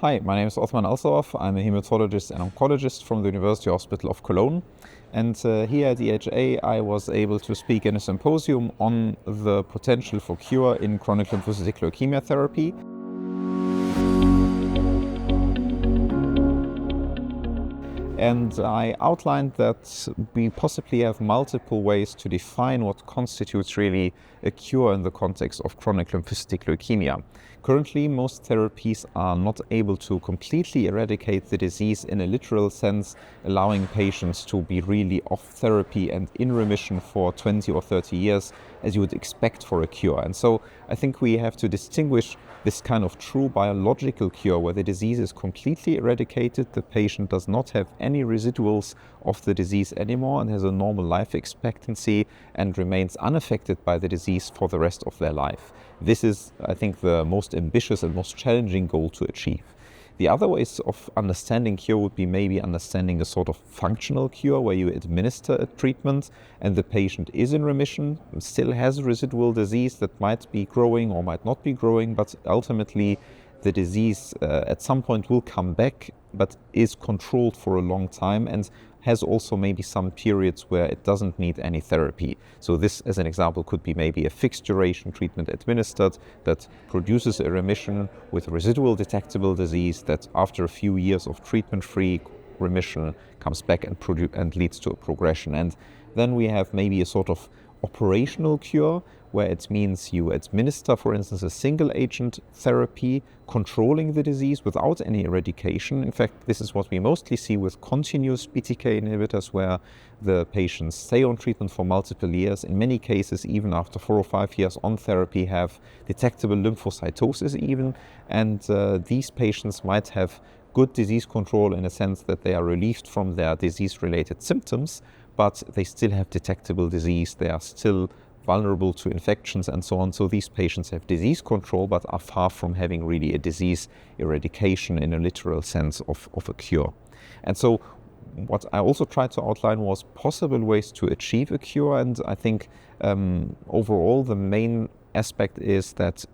Hi, my name is Othman Al-Sawaf. I'm a hematologist and oncologist from the University Hospital of Cologne. And here at EHA, I was able to speak in a symposium on the potential for cure in chronic lymphocytic leukemia therapy. And I outlined that we possibly have multiple ways to define what constitutes really a cure in the context of chronic lymphocytic leukemia. Currently, most therapies are not able to completely eradicate the disease in a literal sense, allowing patients to be really off therapy and in remission for 20 or 30 years, as you would expect for a cure. And so I think we have to distinguish this kind of true biological cure where the disease is completely eradicated, the patient does not have any residuals of the disease anymore and has a normal life expectancy and remains unaffected by the disease for the rest of their life. This is, I think, the most ambitious and most challenging goal to achieve. The other ways of understanding cure would be maybe understanding a sort of functional cure where you administer a treatment and the patient is in remission, still has residual disease that might be growing or might not be growing, but ultimately the disease at some point will come back, but is controlled for a long time and has also maybe some periods where it doesn't need any therapy. So this, as an example, could be maybe a fixed duration treatment administered that produces a remission with residual detectable disease that after a few years of treatment-free remission comes back and leads to a progression. And then we have maybe a sort of operational cure where it means you administer, for instance, a single agent therapy controlling the disease without any eradication. In fact, this is what we mostly see with continuous BTK inhibitors where the patients stay on treatment for multiple years. In many cases, even after 4 or 5 years on therapy, have detectable lymphocytosis even. And these patients might have good disease control in a sense that they are relieved from their disease-related symptoms, but they still have detectable disease. They are still vulnerable to infections and so on. So these patients have disease control, but are far from having really a disease eradication in a literal sense of a cure. And so what I also tried to outline was possible ways to achieve a cure. And I think overall the main aspect is that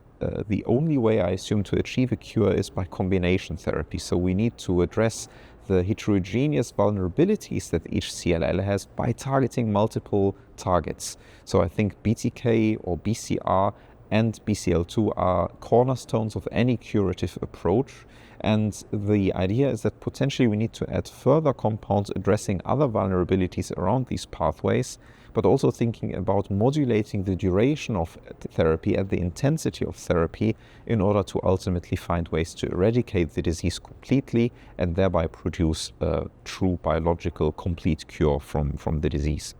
the only way I assume to achieve a cure is by combination therapy. So we need to address the heterogeneous vulnerabilities that each CLL has by targeting multiple targets. So I think BTK or BCR and BCL2 are cornerstones of any curative approach. And the idea is that potentially we need to add further compounds addressing other vulnerabilities around these pathways, but also thinking about modulating the duration of therapy and the intensity of therapy in order to ultimately find ways to eradicate the disease completely and thereby produce a true biological complete cure from the disease.